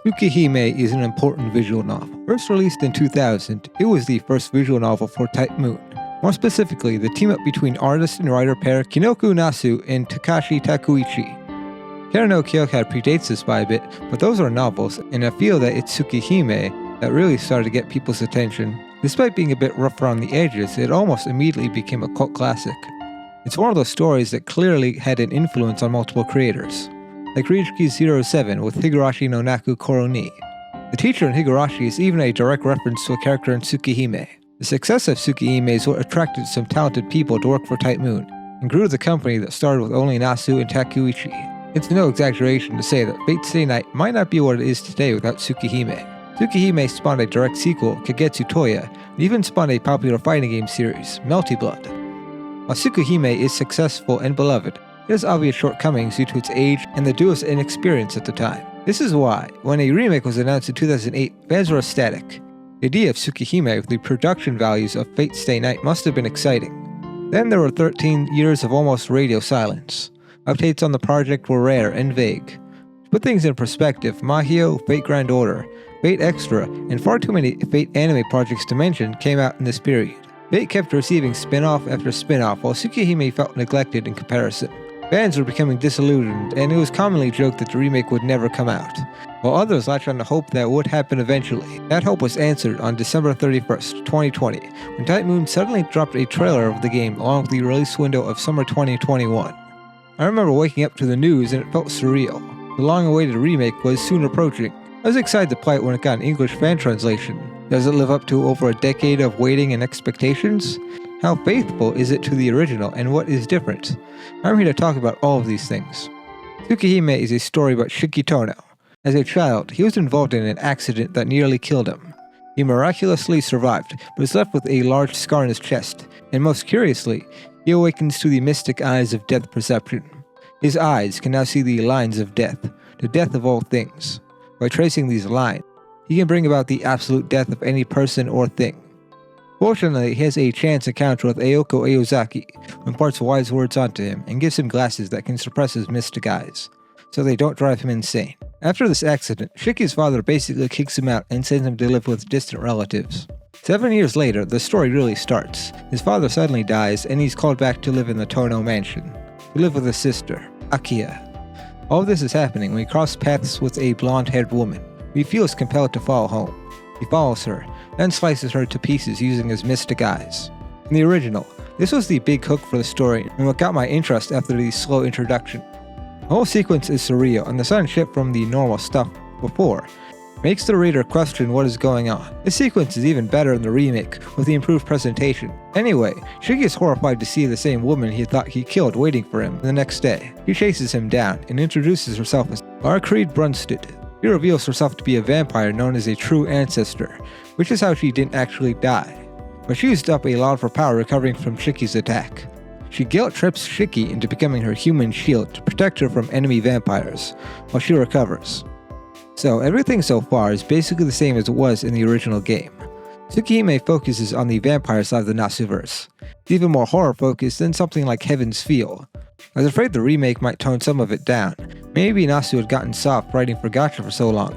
Tsukihime is an important visual novel. First released in 2000, it was the first visual novel for Type Moon. More specifically, the team-up between artist and writer pair Kinoku Nasu and Takashi Takuichi. Kara no Kyokai predates this by a bit, but those are novels, and I feel that it's Tsukihime that really started to get people's attention. Despite being a bit rough around the edges, it almost immediately became a cult classic. It's one of those stories that clearly had an influence on multiple creators, like Ryuki 07 with Higurashi no Naku Koro ni. The teacher in Higurashi is even a direct reference to a character in Tsukihime. The success of Tsukihime is what attracted some talented people to work for Type Moon, and grew the company that started with only Nasu and Takuichi. It's no exaggeration to say that Fate Stay Night might not be what it is today without Tsukihime. Tsukihime spawned a direct sequel, Kagetsu Toya, and even spawned a popular fighting game series, Melty Blood. While Tsukihime is successful and beloved, it has obvious shortcomings due to its age and the duo's inexperience at the time. This is why, when a remake was announced in 2008, fans were ecstatic. The idea of Tsukihime with the production values of Fate Stay Night must have been exciting. Then there were 13 years of almost radio silence. Updates on the project were rare and vague. To put things in perspective, Mahio, Fate Grand Order, Fate Extra, and far too many Fate anime projects to mention came out in this period. Fate kept receiving spin-off after spin-off, while Tsukihime felt neglected in comparison. Fans were becoming disillusioned, and it was commonly joked that the remake would never come out, while others latched on to hope that would happen eventually. That hope was answered on December 31st, 2020, when Type Moon suddenly dropped a trailer of the game along with the release window of summer 2021. I remember waking up to the news and it felt surreal. The long-awaited remake was soon approaching. I was excited to play it when it got an English fan translation. Does it live up to over a decade of waiting and expectations? How faithful is it to the original, and what is different? I'm here to talk about all of these things. Tsukihime is a story about Shiki Tono. As a child, he was involved in an accident that nearly killed him. He miraculously survived, but is left with a large scar on his chest, and most curiously, he awakens to the mystic eyes of death perception. His eyes can now see the lines of death, the death of all things. By tracing these lines, he can bring about the absolute death of any person or thing. Fortunately, he has a chance encounter with Ayoko Aozaki, who imparts wise words onto him and gives him glasses that can suppress his mystic eyes, so they don't drive him insane. After this accident, Shiki's father basically kicks him out and sends him to live with distant relatives. 7 years later, the story really starts. His father suddenly dies, and he's called back to live in the Tono mansion, to live with his sister, Akiya. All of this is happening when he crosses paths with a blonde-haired woman. He feels compelled to follow home. He follows her, then slices her to pieces using his mystic eyes. In the original, this was the big hook for the story and what got my interest after the slow introduction. The whole sequence is surreal, and the sudden shift from the normal stuff before makes the reader question what is going on. This sequence is even better in the remake, with the improved presentation. Anyway, Shiki is horrified to see the same woman he thought he killed waiting for him the next day. She chases him down and introduces herself as Arcreed Brunstead. She reveals herself to be a vampire known as a true ancestor, which is how she didn't actually die. But she used up a lot of her power recovering from Shiki's attack. She guilt-trips Shiki into becoming her human shield to protect her from enemy vampires, while she recovers. So everything so far is basically the same as it was in the original game. Tsukihime focuses on the vampire side of the Nasuverse. It's even more horror-focused than something like Heaven's Feel. I was afraid the remake might tone some of it down. Maybe Nasu had gotten soft writing for gacha for so long.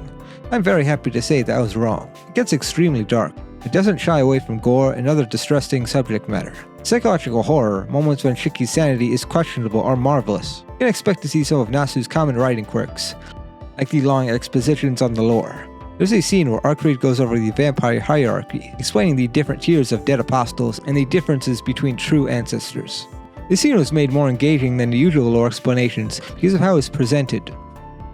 I'm very happy to say that I was wrong. It gets extremely dark. It doesn't shy away from gore and other distressing subject matter. Psychological horror, moments when Shiki's sanity is questionable, are marvelous. You can expect to see some of Nasu's common writing quirks, like the long expositions on the lore. There's a scene where Arcreed goes over the vampire hierarchy, explaining the different tiers of dead apostles and the differences between true ancestors. This scene was made more engaging than the usual lore explanations because of how it's presented.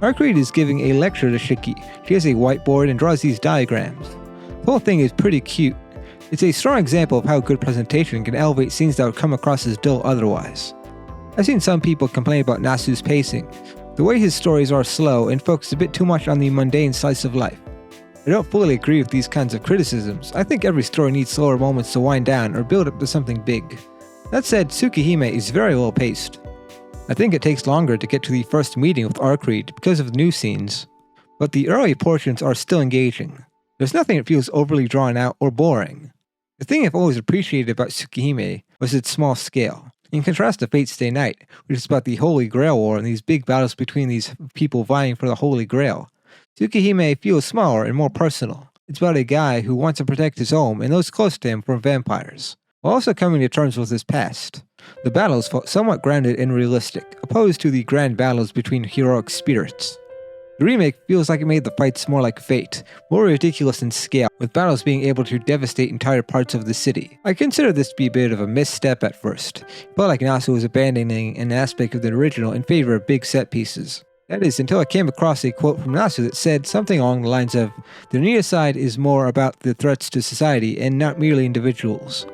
Arcreed is giving a lecture to Shiki. She has a whiteboard and draws these diagrams. The whole thing is pretty cute. It's a strong example of how good presentation can elevate scenes that would come across as dull otherwise. I've seen some people complain about Nasu's pacing, the way his stories are slow and focus a bit too much on the mundane slice of life. I don't fully agree with these kinds of criticisms. I think every story needs slower moments to wind down or build up to something big. That said, Tsukihime is very well paced. I think it takes longer to get to the first meeting with Arcreed because of new scenes, but the early portions are still engaging. There's nothing that feels overly drawn out or boring. The thing I've always appreciated about Tsukihime was its small scale. In contrast to Fate Stay Night, which is about the Holy Grail War and these big battles between these people vying for the Holy Grail, Tsukihime feels smaller and more personal. It's about a guy who wants to protect his home and those close to him from vampires, while also coming to terms with his past. The battles felt somewhat grounded and realistic, opposed to the grand battles between heroic spirits. The remake feels like it made the fights more like Fate, more ridiculous in scale, with battles being able to devastate entire parts of the city. I consider this to be a bit of a misstep at first. It felt like Nasu was abandoning an aspect of the original in favor of big set pieces. That is, until I came across a quote from Nasu that said something along the lines of, "The near side is more about the threats to society and not merely individuals."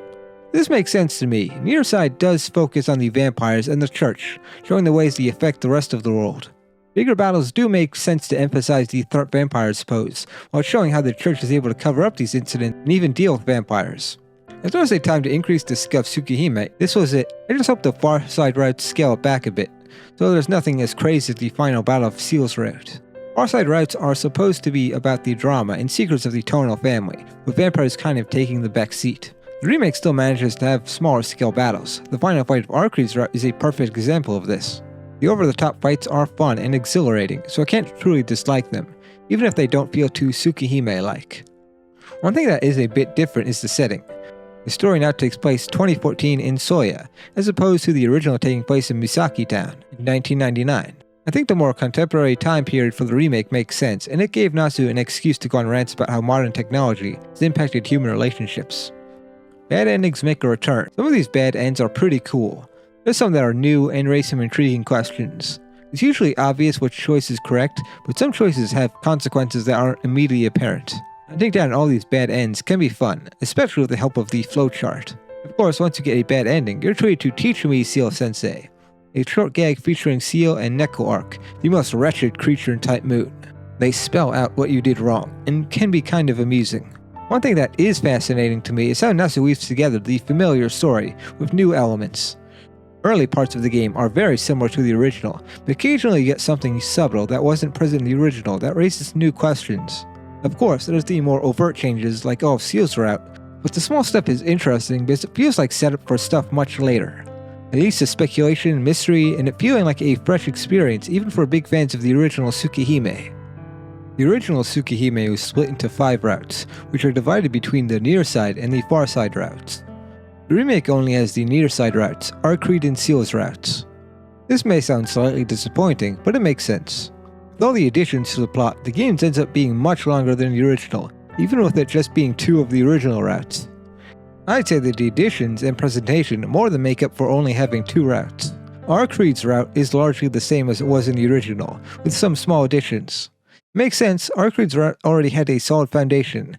This makes sense to me. Near side does focus on the vampires and the church, showing the ways they affect the rest of the world. Bigger battles do make sense to emphasize the threat vampires pose, while showing how the church is able to cover up these incidents and even deal with vampires. As there was a time to increase the skill of Tsukihime, this was it. I just hope the far side routes scale it back a bit, so there's nothing as crazy as the final battle of Seal's route. Far side routes are supposed to be about the drama and secrets of the tonal family, with vampires kind of taking the back seat. The remake still manages to have smaller scale battles. The final fight of Arcreed's route is a perfect example of this. The over-the-top fights are fun and exhilarating, so I can't truly dislike them, even if they don't feel too Tsukihime-like. One thing that is a bit different is the setting. The story now takes place 2014 in Soya, as opposed to the original taking place in Misaki Town in 1999. I think the more contemporary time period for the remake makes sense, and it gave Nasu an excuse to go on rants about how modern technology has impacted human relationships. Bad endings make a return. Some of these bad ends are pretty cool. There's some that are new and raise some intriguing questions. It's usually obvious which choice is correct, but some choices have consequences that aren't immediately apparent. Hunting down all these bad ends can be fun, especially with the help of the flowchart. Of course, once you get a bad ending, you're treated to Teach Me Seal Sensei, a short gag featuring Seal and Neko Arc, the most wretched creature in Type Moon. They spell out what you did wrong, and can be kind of amusing. One thing that is fascinating to me is how Nasu weaves together the familiar story with new elements. Early parts of the game are very similar to the original, but occasionally you get something subtle that wasn't present in the original that raises new questions. Of course, there's the more overt changes like all of Seal's route, but the small stuff is interesting because it feels like setup for stuff much later. It leads to speculation, mystery, and it feeling like a fresh experience even for big fans of the original Tsukihime. The original Tsukihime was split into 5 routes, which are divided between the near side and the far side routes. The remake only has the near side routes, Arcreed and Seal's routes. This may sound slightly disappointing, but it makes sense. With all the additions to the plot, the game ends up being much longer than the original, even with it just being 2 of the original routes. I'd say that the additions and presentation more than make up for only having 2 routes. Arcreed's route is largely the same as it was in the original, with some small additions. It makes sense, Arcreed's route already had a solid foundation,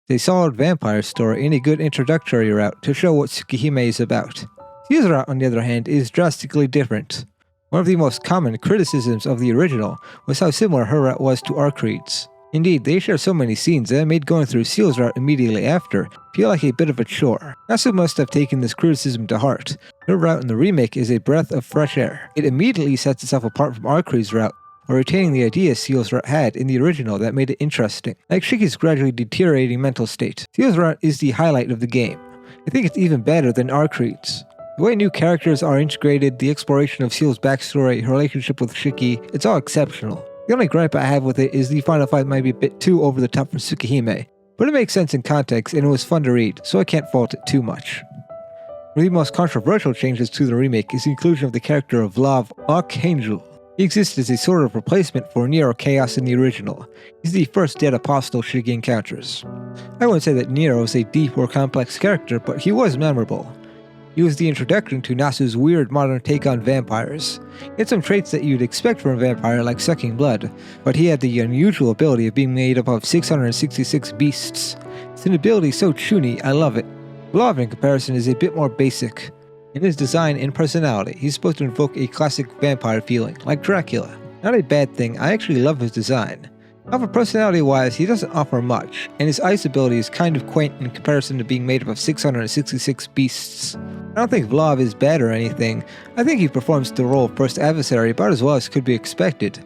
a solid vampire story, and a good introductory route to show what Tsukihime is about. Seal's route, on the other hand, is drastically different. One of the most common criticisms of the original was how similar her route was to Arcreed's. Indeed, they share so many scenes that it made going through Seal's route immediately after feel like a bit of a chore. Nasu must have taken this criticism to heart. Her route in the remake is a breath of fresh air. It immediately sets itself apart from Arcreed's route, while retaining the ideas Seal's route had in the original that made it interesting, like Shiki's gradually deteriorating mental state. Seal's route is the highlight of the game. I think it's even better than Arcreed's. The way new characters are integrated, the exploration of Seal's backstory, her relationship with Shiki, it's all exceptional. The only gripe I have with it is the final fight might be a bit too over the top for Tsukihime, but it makes sense in context and it was fun to read, so I can't fault it too much. One of the most controversial changes to the remake is the inclusion of the character of Vlav Archangel. He exists as a sort of replacement for Nero Chaos in the original. He's the first dead apostle Shiki encounters. I wouldn't say that Nero is a deep or complex character, but he was memorable. He was the introduction to Nasu's weird modern take on vampires. He had some traits that you'd expect from a vampire like sucking blood, but he had the unusual ability of being made up of 666 beasts. It's an ability so chuny, I love it. Vlav in comparison is a bit more basic. In his design and personality, he's supposed to invoke a classic vampire feeling, like Dracula. Not a bad thing, I actually love his design. However, personality-wise, he doesn't offer much, and his ice ability is kind of quaint in comparison to being made up of 666 beasts. I don't think Vlav is bad or anything. I think he performs the role of first adversary about as well as could be expected.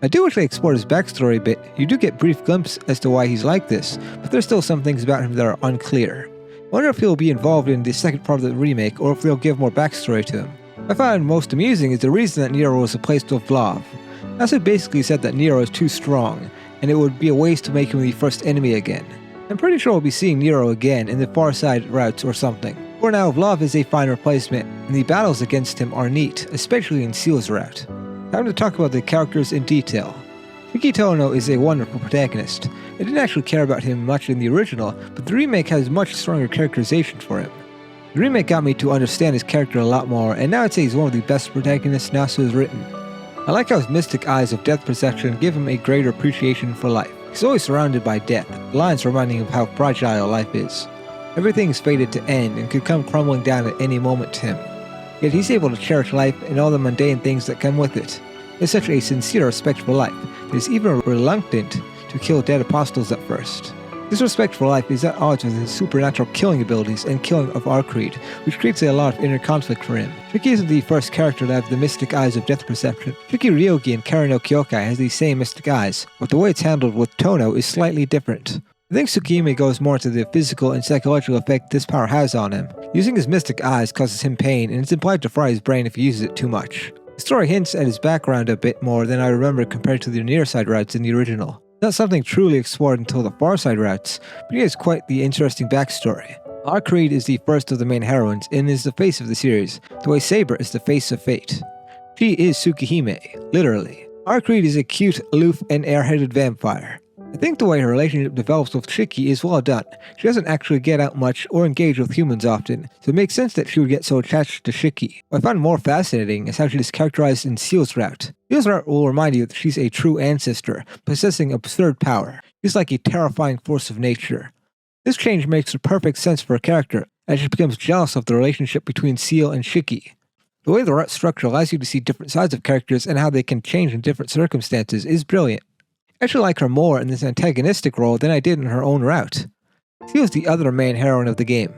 I do wish they explored his backstory a bit. You do get brief glimpses as to why he's like this, but there's still some things about him that are unclear. I wonder if he'll be involved in the second part of the remake, or if they'll give more backstory to him. What I find most amusing is the reason that Nero was replaced with Vlav. Nasu basically said that Nero is too strong, and it would be a waste to make him the first enemy again. I'm pretty sure we'll be seeing Nero again in the far side routes or something. For now, Vlav is a fine replacement, and the battles against him are neat, especially in Seal's route. Time to talk about the characters in detail. Shiki Tono is a wonderful protagonist. I didn't actually care about him much in the original, but the remake has much stronger characterization for him. The remake got me to understand his character a lot more, and now I'd say he's one of the best protagonists Nasu has written. I like how his mystic eyes of death perception give him a greater appreciation for life. He's always surrounded by death, lines reminding him of how fragile life is. Everything is fated to end and could come crumbling down at any moment to him. Yet he's able to cherish life and all the mundane things that come with it. He has such a sincere respect for life that he's even reluctant to kill dead apostles at first. This respect for life is at odds with his supernatural killing abilities and killing of Arcreed, which creates a lot of inner conflict for him. Shiki isn't the first character to have the mystic eyes of death perception. Shiki Ryogi in Karen no Kyokai has these same mystic eyes, but the way it's handled with Tono is slightly different. I think Tsukihime goes more into the physical and psychological effect this power has on him. Using his mystic eyes causes him pain, and it's implied to fry his brain if he uses it too much. The story hints at his background a bit more than I remember compared to the near side routes in the original. Not something truly explored until the far side routes, but he has quite the interesting backstory. Arcreed is the first of the main heroines and is the face of the series, the way Saber is the face of fate. She is Tsukihime, literally. Arcreed is a cute, aloof, and airheaded vampire. I think the way her relationship develops with Shiki is well done. She doesn't actually get out much or engage with humans often, so it makes sense that she would get so attached to Shiki. What I find more fascinating is how she is characterized in Seal's route. Seal's route will remind you that she's a true ancestor, possessing absurd power. She's like a terrifying force of nature. This change makes perfect sense for a character, as she becomes jealous of the relationship between Seal and Shiki. The way the route structure allows you to see different sides of characters and how they can change in different circumstances is brilliant. I actually like her more in this antagonistic role than I did in her own route. She was the other main heroine of the game.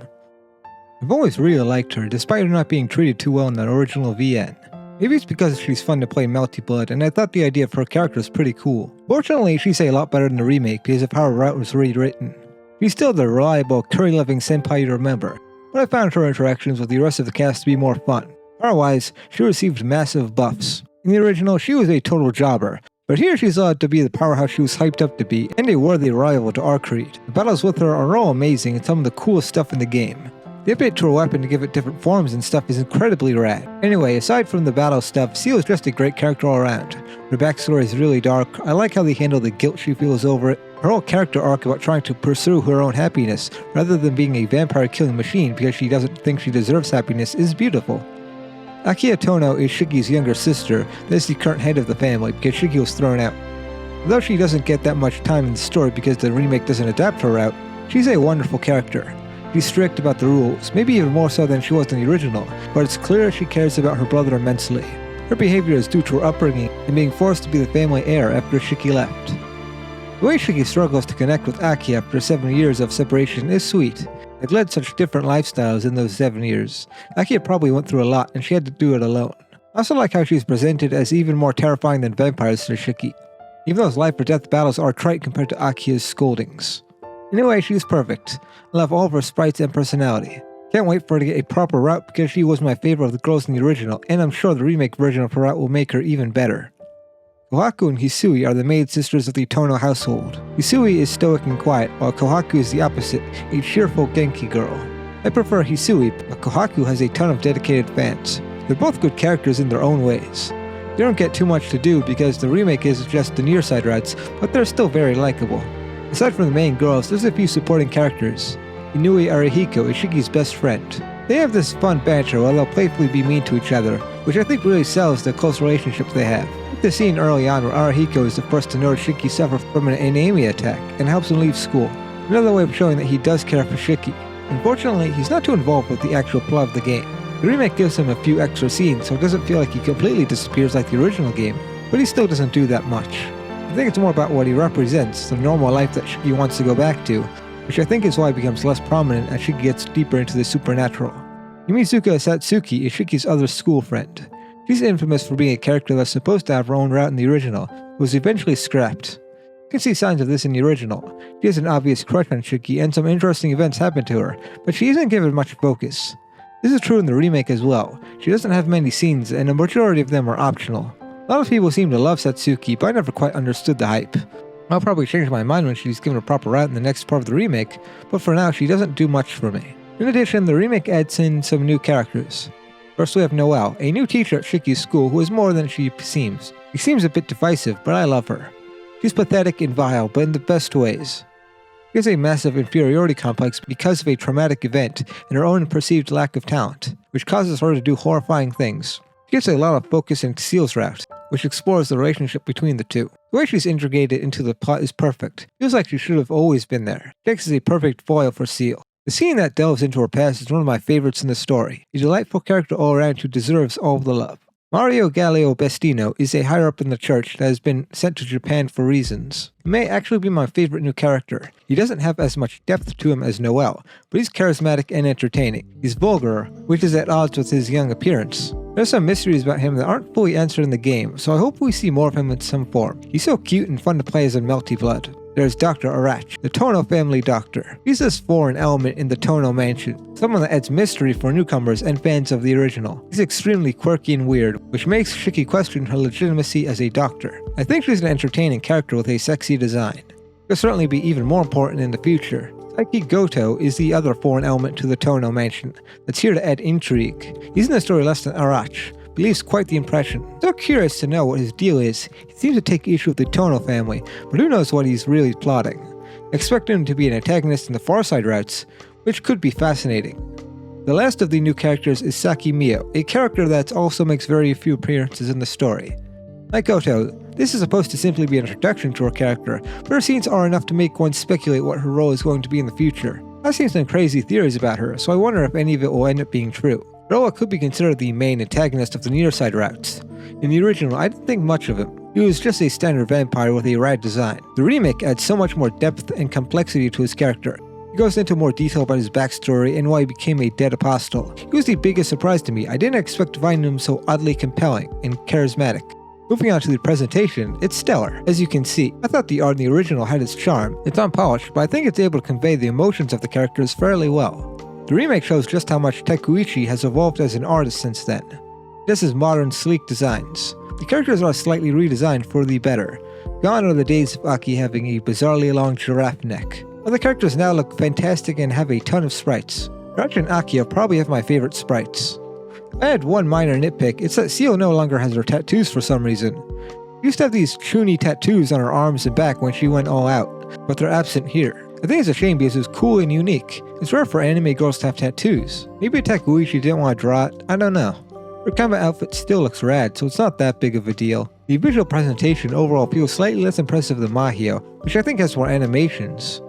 I've always really liked her, despite her not being treated too well in the original VN. Maybe it's because she's fun to play Melty Blood, and I thought the idea of her character was pretty cool. Fortunately, she's a lot better than the remake because of how her route was rewritten. She's still the reliable, curry-loving senpai you remember, but I found her interactions with the rest of the cast to be more fun. Power-wise, she received massive buffs. In the original, she was a total jobber, but here she's allowed to be the powerhouse she was hyped up to be, and a worthy rival to Arcreed. The battles with her are all amazing and some of the coolest stuff in the game. The update to her weapon to give it different forms and stuff is incredibly rad. Anyway, aside from the battle stuff, Seal is just a great character all around. Her backstory is really dark. I like how they handle the guilt she feels over it. Her whole character arc about trying to pursue her own happiness, rather than being a vampire killing machine because she doesn't think she deserves happiness, is beautiful. Akiya Tono is Shiki's younger sister that is the current head of the family because Shiki was thrown out. Though she doesn't get that much time in the story because the remake doesn't adapt her route, she's a wonderful character. She's strict about the rules, maybe even more so than she was in the original, but it's clear she cares about her brother immensely. Her behavior is due to her upbringing and being forced to be the family heir after Shiki left. The way Shiki struggles to connect with Aki after 7 years of separation is sweet. They've led such different lifestyles in those 7 years. Aki probably went through a lot and she had to do it alone. I also like how she's presented as even more terrifying than vampires to Shiki, even though his life or death battles are trite compared to Aki's scoldings. Anyway, she's perfect. I love all of her sprites and personality. Can't wait for her to get a proper route because she was my favorite of the girls in the original, and I'm sure the remake version of her route will make her even better. Kohaku and Hisui are the maid sisters of the Tono household. Hisui is stoic and quiet, while Kohaku is the opposite, a cheerful Genki girl. I prefer Hisui, but Kohaku has a ton of dedicated fans. They're both good characters in their own ways. They don't get too much to do because the remake is just the near side routes, but they're still very likable. Aside from the main girls, there's a few supporting characters. Inui Arihiko is Shiki's best friend. They have this fun banter while they'll playfully be mean to each other, which I think really sells the close relationship they have. Like the scene early on where Arihiko is the first to notice Shiki suffer from an anemia attack and helps him leave school. Another way of showing that he does care for Shiki. Unfortunately, he's not too involved with the actual plot of the game. The remake gives him a few extra scenes, so it doesn't feel like he completely disappears like the original game, but he still doesn't do that much. I think it's more about what he represents, the normal life that Shiki wants to go back to, which I think is why he becomes less prominent as Shiki gets deeper into the supernatural. Yumizuka Satsuki is Shiki's other school friend. She's infamous for being a character that's supposed to have her own route in the original, but was eventually scrapped. You can see signs of this in the original. She has an obvious crush on Shiki and some interesting events happen to her, but she isn't given much focus. This is true in the remake as well. She doesn't have many scenes and a majority of them are optional. A lot of people seem to love Satsuki, but I never quite understood the hype. I'll probably change my mind when she's given a proper route in the next part of the remake, but for now she doesn't do much for me. In addition, the remake adds in some new characters. First we have Noelle, a new teacher at Shiki's school who is more than she seems. She seems a bit divisive, but I love her. She's pathetic and vile, but in the best ways. She has a massive inferiority complex because of a traumatic event and her own perceived lack of talent, which causes her to do horrifying things. She gets a lot of focus in Seal's route, which explores the relationship between the two. The way she's integrated into the plot is perfect. Feels like she should have always been there. Dex is a perfect foil for Seal. The scene that delves into her past is one of my favorites in the story. A delightful character all around who deserves all the love. Mario Gallio Bestino is a higher up in the church that has been sent to Japan for reasons. He may actually be my favorite new character. He doesn't have as much depth to him as Noelle, but he's charismatic and entertaining. He's vulgar, which is at odds with his young appearance. There's some mysteries about him that aren't fully answered in the game, so I hope we see more of him in some form. He's so cute and fun to play as a Melty Blood. There's Dr. Arach, the Tono family doctor. He's this foreign element in the Tono mansion, someone that adds mystery for newcomers and fans of the original. He's extremely quirky and weird, which makes Shiki question her legitimacy as a doctor. I think she's an entertaining character with a sexy design. She'll certainly be even more important in the future. Saiki Goto is the other foreign element to the Tono mansion that's here to add intrigue. He's in the story less than Arach, but leaves quite the impression. So curious to know what his deal is. He seems to take issue with the Tono family, but who knows what he's really plotting. Expect him to be an antagonist in the Far Side routes, which could be fascinating. The last of the new characters is Saki Mio, a character that also makes very few appearances in the story. Like Goto, this is supposed to simply be an introduction to her character, but her scenes are enough to make one speculate what her role is going to be in the future. I've seen some crazy theories about her, so I wonder if any of it will end up being true. Roa could be considered the main antagonist of the near side routes. In the original, I didn't think much of him. He was just a standard vampire with a rad design. The remake adds so much more depth and complexity to his character. He goes into more detail about his backstory and why he became a dead apostle. He was the biggest surprise to me. I didn't expect to find him so oddly compelling and charismatic. Moving on to the presentation, it's stellar. As you can see, I thought the art in the original had its charm. It's unpolished, but I think it's able to convey the emotions of the characters fairly well. The remake shows just how much Takuichi has evolved as an artist since then. This is modern, sleek designs. The characters are slightly redesigned for the better. Gone are the days of Aki having a bizarrely long giraffe neck. But the characters now look fantastic and have a ton of sprites. Rach and Akio probably have my favorite sprites. I had one minor nitpick, it's that Seal no longer has her tattoos for some reason. She used to have these chuny tattoos on her arms and back when she went all out, but they're absent here. I think it's a shame because it's cool and unique. It's rare for anime girls to have tattoos. Maybe Takuichi didn't want to draw it, I don't know. Her combat outfit still looks rad, so it's not that big of a deal. The visual presentation overall feels slightly less impressive than Mahio, which I think has more animations.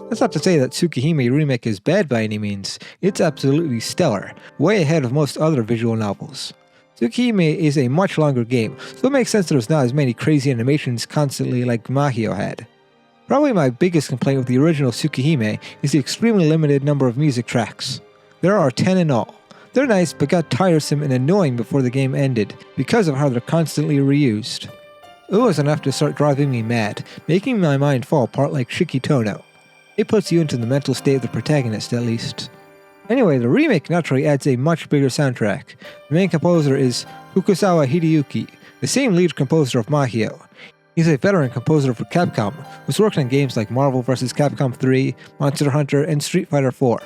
That's not to say that Tsukihime Remake is bad by any means. It's absolutely stellar, way ahead of most other visual novels. Tsukihime is a much longer game, so it makes sense there's not as many crazy animations constantly like Mahio had. Probably my biggest complaint with the original Tsukihime is the extremely limited number of music tracks. There are 10 in all. They're nice but got tiresome and annoying before the game ended, because of how they're constantly reused. It was enough to start driving me mad, making my mind fall apart like Shikitono. It puts you into the mental state of the protagonist, at least. Anyway, the remake naturally adds a much bigger soundtrack. The main composer is Fukusawa Hideyuki, the same lead composer of Mahio. He's a veteran composer for Capcom, who's worked on games like Marvel vs. Capcom 3, Monster Hunter, and Street Fighter 4.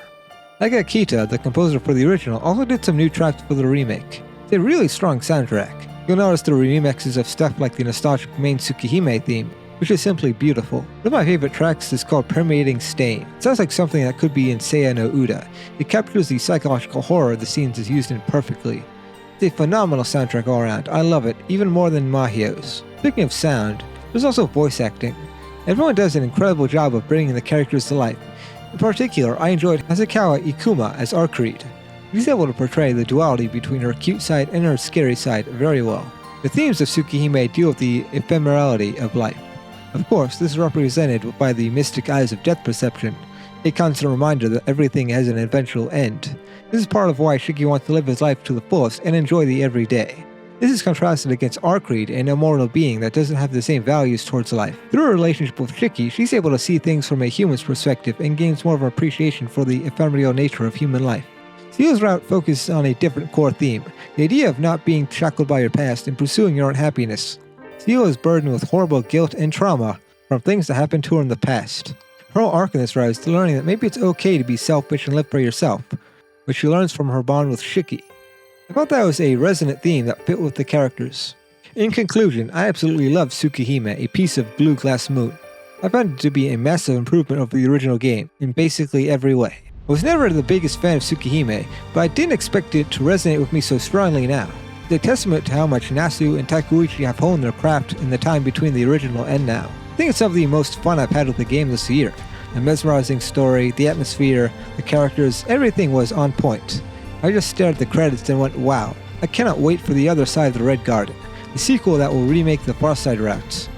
Like Akita, the composer for the original, also did some new tracks for the remake. It's a really strong soundtrack. You'll notice the remixes of stuff like the nostalgic main Tsukihime theme, which is simply beautiful. One of my favorite tracks is called Permeating Stain. It sounds like something that could be in Seiya no Uda. It captures the psychological horror the scenes is used in perfectly. It's a phenomenal soundtrack all around. I love it, even more than Mahio's. Speaking of sound, there's also voice acting. Everyone does an incredible job of bringing the characters to life. In particular, I enjoyed Hasegawa Ikuma as Arcreed. He's able to portray the duality between her cute side and her scary side very well. The themes of Tsukihime deal with the ephemerality of life. Of course, this is represented by the mystic eyes of death perception, a constant reminder that everything has an eventual end. This is part of why Shiki wants to live his life to the fullest and enjoy the everyday. This is contrasted against Arcreed, an immortal being that doesn't have the same values towards life. Through her relationship with Shiki, she's able to see things from a human's perspective and gains more of an appreciation for the ephemeral nature of human life. Seal's route focuses on a different core theme, the idea of not being shackled by your past and pursuing your own happiness. Seal is burdened with horrible guilt and trauma, from things that happened to her in the past. Her whole arc in this route is to learning that maybe it's okay to be selfish and live for yourself, which she learns from her bond with Shiki. I thought that was a resonant theme that fit with the characters. In conclusion, I absolutely love Tsukihime, a piece of Blue Glass Moon. I found it to be a massive improvement over the original game, in basically every way. I was never the biggest fan of Tsukihime, but I didn't expect it to resonate with me so strongly now. It's a testament to how much Nasu and Takuichi have honed their craft in the time between the original and now. I think it's some of the most fun I've had with the game this year. The mesmerizing story, the atmosphere, the characters, everything was on point. I just stared at the credits and went, wow, I cannot wait for the other side of the Red Garden, the sequel that will remake the Farside routes.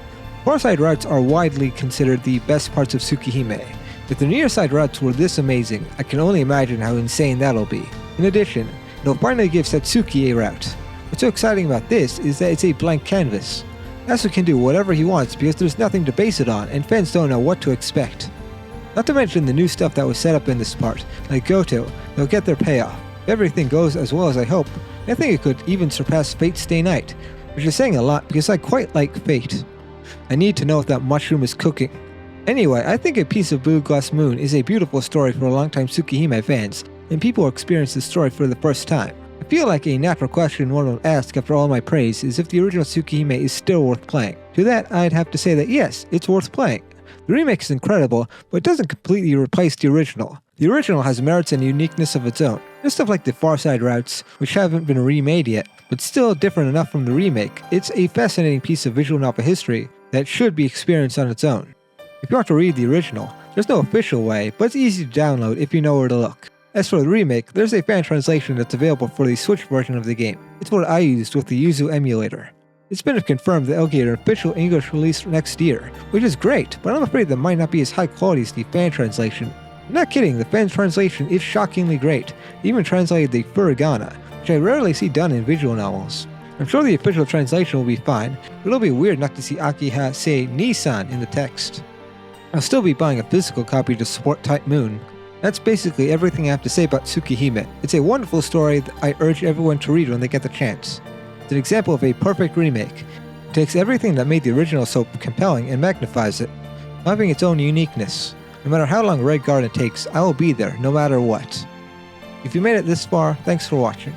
Farside routes are widely considered the best parts of Tsukihime. If the near side routes were this amazing, I can only imagine how insane that'll be. In addition, it'll finally give Satsuki a route. What's so exciting about this is that it's a blank canvas. Nasu can do whatever he wants because there's nothing to base it on and fans don't know what to expect. Not to mention the new stuff that was set up in this part, like Goto, they'll get their payoff. If everything goes as well as I hope, I think it could even surpass Fate's Stay Night, which is saying a lot because I quite like Fate. I need to know if that mushroom is cooking. Anyway, I think A Piece of Blue Glass Moon is a beautiful story for longtime Tsukihime fans, and people who experience the story for the first time. I feel like a natural question one would ask after all my praise is if the original Tsukihime is still worth playing. To that, I'd have to say that yes, it's worth playing. The remake is incredible, but it doesn't completely replace the original. The original has merits and uniqueness of its own. There's stuff like the Farside routes, which haven't been remade yet, but still different enough from the remake. It's a fascinating piece of visual novel history that should be experienced on its own. If you want to read the original, there's no official way, but it's easy to download if you know where to look. As for the remake, there's a fan translation that's available for the Switch version of the game. It's what I used with the Yuzu emulator. It's been confirmed that it'll get an official English release next year, which is great, but I'm afraid that might not be as high quality as the fan translation. I'm not kidding, the fan translation is shockingly great. They even translated the furigana, which I rarely see done in visual novels. I'm sure the official translation will be fine, but it'll be weird not to see Akiha say Nissan in the text. I'll still be buying a physical copy to support Type Moon. That's basically everything I have to say about Tsukihime. It's a wonderful story that I urge everyone to read when they get the chance. It's an example of a perfect remake. It takes everything that made the original so compelling and magnifies it, having its own uniqueness. No matter how long Red Garden takes, I will be there, no matter what. If you made it this far, thanks for watching.